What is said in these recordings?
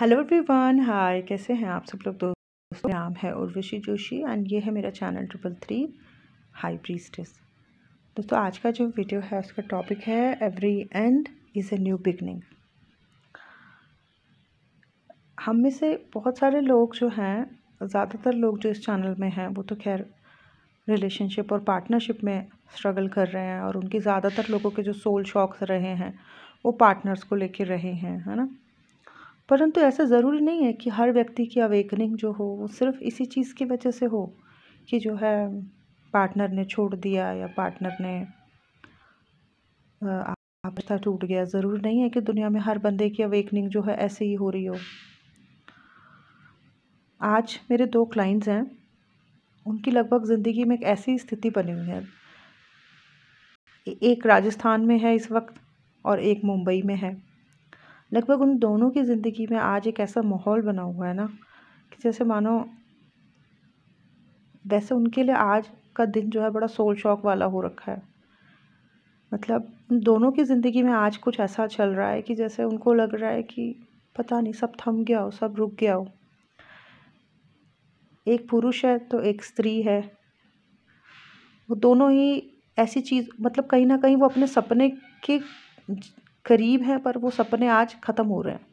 Hello everyone, हाय। कैसे हैं आप सब लोग? दोस्तों, मेरा नाम है उर्वशी जोशी एंड ये है मेरा चैनल 333 हाई प्रीस्टेस। दोस्तों, आज का जो वीडियो है उसका टॉपिक है every end is a new beginning. हम में से बहुत सारे लोग जो हैं, ज़्यादातर लोग जो इस चैनल में हैं वो तो खैर रिलेशनशिप और पार्टनरशिप में स्ट्रगल कर रहे हैं, और उनके ज़्यादातर लोगों के जो सोल शॉक्स रहे हैं वो पार्टनर्स को लेकर रहे हैं, है ना। परंतु ऐसा ज़रूरी नहीं है कि हर व्यक्ति की अवेकनिंग जो हो वो सिर्फ इसी चीज़ की वजह से हो कि जो है पार्टनर ने छोड़ दिया या पार्टनर ने आपका टूट गया। ज़रूरी नहीं है कि दुनिया में हर बंदे की अवेकनिंग जो है ऐसे ही हो रही हो। आज मेरे 2 क्लाइंट्स हैं, उनकी लगभग ज़िंदगी में एक ऐसी स्थिति बनी हुई है, एक राजस्थान में है इस वक्त और एक मुंबई में है। लगभग उन दोनों की ज़िंदगी में आज एक ऐसा माहौल बना हुआ है ना कि जैसे मानो, वैसे उनके लिए आज का दिन जो है बड़ा सोल शॉक वाला हो रखा है। मतलब उन दोनों की ज़िंदगी में आज कुछ ऐसा चल रहा है कि जैसे उनको लग रहा है कि पता नहीं, सब थम गया हो, सब रुक गया हो। एक पुरुष है तो एक स्त्री है, वो दोनों ही ऐसी चीज़, मतलब कहीं ना कहीं वो अपने सपने के करीब हैं, पर वो सपने आज ख़त्म हो रहे हैं।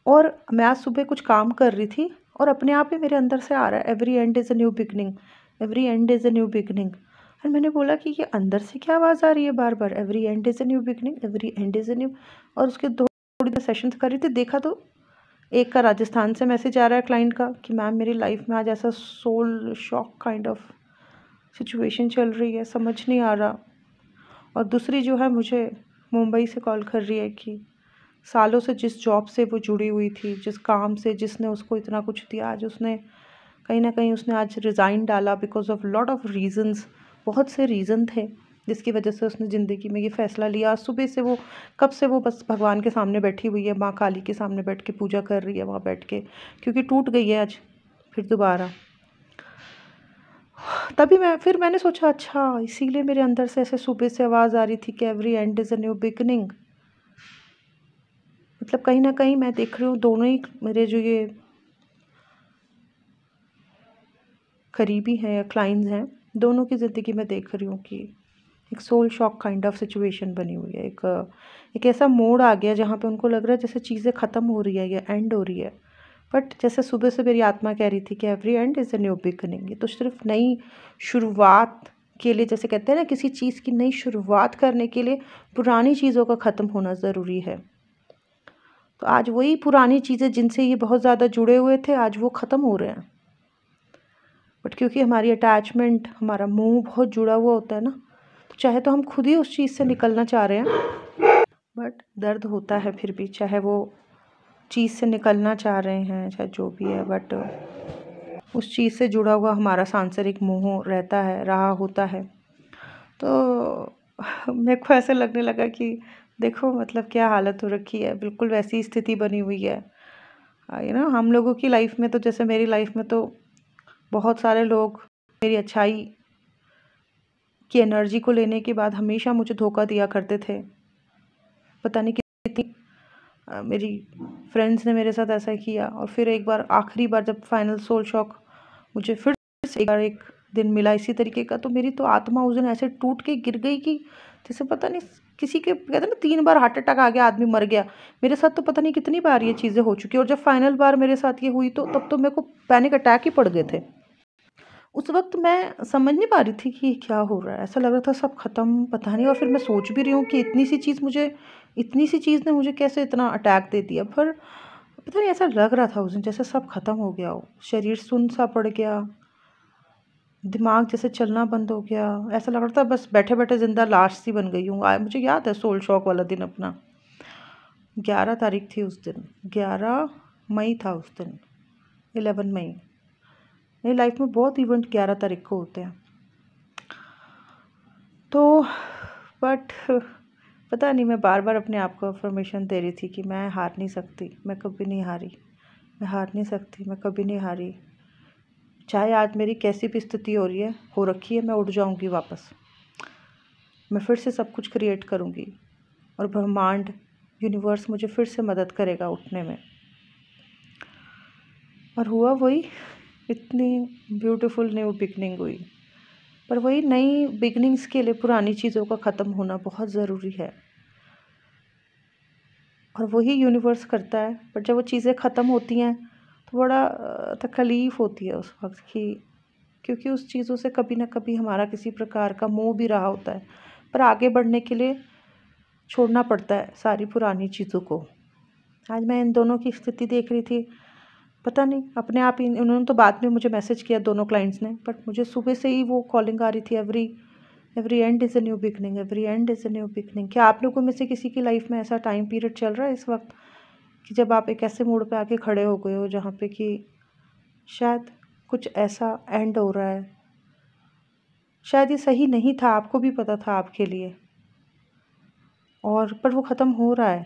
और मैं आज सुबह कुछ काम कर रही थी और अपने आप ही मेरे अंदर से आ रहा है, every end is a new beginning, every end is a new beginning. और मैंने बोला कि ये अंदर से क्या आवाज़ आ रही है बार बार, every end is a new beginning, every end is a new. और उसके थोड़ी देर सेशंस कर रही थी, देखा तो एक का राजस्थान से मैसेज आ रहा है क्लाइंट का कि मैम मेरी लाइफ में आज ऐसा soul shock kind of situation चल रही है, समझ नहीं आ रहा। और दूसरी जो है मुझे मुंबई से कॉल कर रही है कि सालों से जिस जॉब से वो जुड़ी हुई थी, जिस काम से जिसने उसको इतना कुछ दिया, आज उसने कहीं ना कहीं उसने आज रिज़ाइन डाला because of lot of reasons. बहुत से रीज़न थे जिसकी वजह से उसने ज़िंदगी में ये फ़ैसला लिया। आज सुबह से वो, कब से वो बस भगवान के सामने बैठी हुई है, माँ काली के सामने बैठ के पूजा कर रही है वहाँ बैठ के, क्योंकि टूट गई है आज फिर दोबारा। तभी मैंने सोचा, अच्छा इसीलिए मेरे अंदर से ऐसे सुबह से आवाज़ आ रही थी कि every end is a new beginning. मतलब कहीं ना कहीं मैं देख रही हूँ दोनों ही मेरे जो ये करीबी हैं या क्लाइंट्स हैं, दोनों की ज़िंदगी में देख रही हूँ कि एक soul shock kind of situation बनी हुई है। एक ऐसा मोड़ आ गया जहाँ पे उनको लग रहा है जैसे चीज़ें ख़त्म हो रही है या एंड हो रही है। बट जैसे सुबह से मेरी आत्मा कह रही थी कि every end is a new beginning. ये तो सिर्फ नई शुरुआत के लिए, जैसे कहते हैं ना, किसी चीज़ की नई शुरुआत करने के लिए पुरानी चीज़ों का ख़त्म होना ज़रूरी है। तो आज वही पुरानी चीज़ें जिनसे ये बहुत ज़्यादा जुड़े हुए थे, आज वो ख़त्म हो रहे हैं। बट क्योंकि हमारी अटैचमेंट, हमारा मोह बहुत जुड़ा हुआ होता है ना, तो चाहे तो हम खुद ही उस चीज़ से निकलना चाह रहे हैं, बट दर्द होता है फिर भी, चाहे वो चीज़ से निकलना चाह रहे हैं, चाहे जो भी है, बट उस चीज़ से जुड़ा हुआ हमारा सांसारिक मोह रहता है, रहा होता है। तो मेरे को ऐसे लगने लगा कि देखो मतलब क्या हालत हो रखी है, बिल्कुल वैसी स्थिति बनी हुई है। हम लोगों की लाइफ में तो, जैसे मेरी लाइफ में तो बहुत सारे लोग मेरी अच्छाई की एनर्जी को लेने के बाद हमेशा मुझे धोखा दिया करते थे। पता नहीं कितनी मेरी फ्रेंड्स ने मेरे साथ ऐसा किया। और फिर एक बार, आखिरी बार जब फाइनल सोल शॉक मुझे फिर से एक दिन मिला इसी तरीके का, तो मेरी तो आत्मा उस दिन ऐसे टूट के गिर गई कि जैसे पता नहीं, किसी के कहते हैं ना 3 बार हार्ट अटैक आ गया, आदमी मर गया। मेरे साथ तो पता नहीं कितनी बार ये चीज़ें हो चुकी। और जब फाइनल बार मेरे साथ ये हुई तो तब तो मेरे को पैनिक अटैक ही पड़ गए थे। उस वक्त मैं समझ नहीं पा रही थी कि क्या हो रहा है, ऐसा लग रहा था सब ख़त्म, पता नहीं। और फिर मैं सोच भी रही हूँ कि इतनी सी चीज़ ने मुझे कैसे इतना अटैक दे दिया। पर पता नहीं, ऐसा लग रहा था उस दिन जैसे सब ख़त्म हो गया हो, शरीर सुन्न सा पड़ गया, दिमाग जैसे चलना बंद हो गया। ऐसा लग रहा था बस बैठे बैठे ज़िंदा लाश सी बन गई हूँ। मुझे याद है सोल शॉक वाला दिन अपना, 11 तारीख थी उस दिन, 11 मई था उस दिन, 11 मई। मेरी लाइफ में बहुत इवेंट 11 तारीख को होते हैं। तो बट पता नहीं, मैं बार बार अपने आप को अफर्मेशन दे रही थी कि मैं हार नहीं सकती, मैं कभी नहीं हारी, मैं हार नहीं सकती, मैं कभी नहीं हारी। चाहे आज मेरी कैसी भी स्थिति हो रखी है, मैं उठ जाऊंगी वापस, मैं फिर से सब कुछ क्रिएट करूंगी और ब्रह्मांड यूनिवर्स मुझे फिर से मदद करेगा उठने में। और हुआ वही, इतनी ब्यूटीफुल न्यू बिगनिंग हुई। पर वही नई बिगनिंग्स के लिए पुरानी चीज़ों का ख़त्म होना बहुत ज़रूरी है, और वही यूनिवर्स करता है। पर जब वो चीज़ें ख़त्म होती हैं तो बड़ा तकलीफ़ होती है उस वक्त की, क्योंकि उस चीज़ों से कभी ना कभी हमारा किसी प्रकार का मोह भी रहा होता है। पर आगे बढ़ने के लिए छोड़ना पड़ता है सारी पुरानी चीज़ों को। आज मैं इन दोनों की स्थिति देख रही थी, पता नहीं अपने आप ही, उन्होंने तो बाद में मुझे मैसेज किया दोनों क्लाइंट्स ने, बट मुझे सुबह से ही वो कॉलिंग आ रही थी, every end is a new beginning, every end is a new beginning. क्या आप लोगों में से किसी की लाइफ में ऐसा टाइम पीरियड चल रहा है इस वक्त कि जब आप एक ऐसे मोड़ पे आके खड़े हो गए हो जहाँ पे कि शायद कुछ ऐसा एंड हो रहा है, शायद ये सही नहीं था, आपको भी पता था आपके लिए, और पर वो ख़त्म हो रहा है,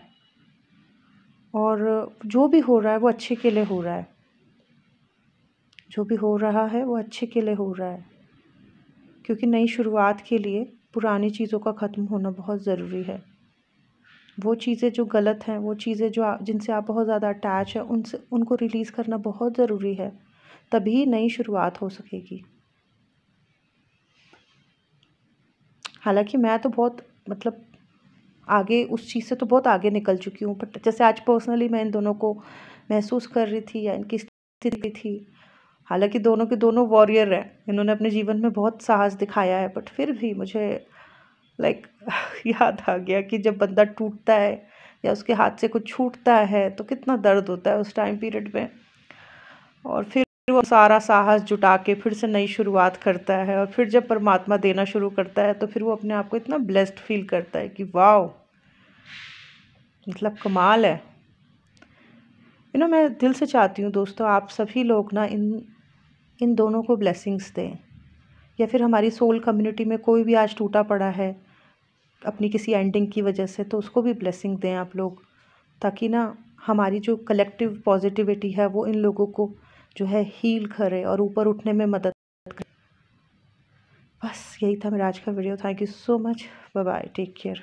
और जो भी हो रहा है वो अच्छे के लिए हो रहा है, जो भी हो रहा है वो अच्छे के लिए हो रहा है, क्योंकि नई शुरुआत के लिए पुरानी चीज़ों का ख़त्म होना बहुत ज़रूरी है। वो चीज़ें जो गलत हैं, वो चीज़ें जो जिनसे आप बहुत ज़्यादा अटैच है, उनको रिलीज़ करना बहुत ज़रूरी है, तभी नई शुरुआत हो सकेगी। हालांकि मैं तो बहुत मतलब आगे उस चीज़ से तो बहुत आगे निकल चुकी हूँ, बट जैसे आज पर्सनली मैं इन दोनों को महसूस कर रही थी या इनकी स्थिति थी। हालांकि दोनों के दोनों वॉरियर हैं, इन्होंने अपने जीवन में बहुत साहस दिखाया है, बट फिर भी मुझे लाइक याद आ गया कि जब बंदा टूटता है या उसके हाथ से कुछ छूटता है तो कितना दर्द होता है उस टाइम पीरियड में, और फिर वो सारा साहस जुटा के फिर से नई शुरुआत करता है, और फिर जब परमात्मा देना शुरू करता है तो फिर वो अपने आप को इतना ब्लेस्ड फील करता है कि वाह, मतलब कमाल है। मैं दिल से चाहती हूँ दोस्तों, आप सभी लोग ना इन दोनों को ब्लेसिंग्स दें, या फिर हमारी सोल कम्युनिटी में कोई भी आज टूटा पड़ा है अपनी किसी एंडिंग की वजह से, तो उसको भी ब्लेसिंग दें आप लोग, ताकि ना हमारी जो कलेक्टिव पॉजिटिविटी है वो इन लोगों को जो है हील करे और ऊपर उठने में मदद करे। बस यही था मेरा आज का video. Thank you so much, bye bye, take care.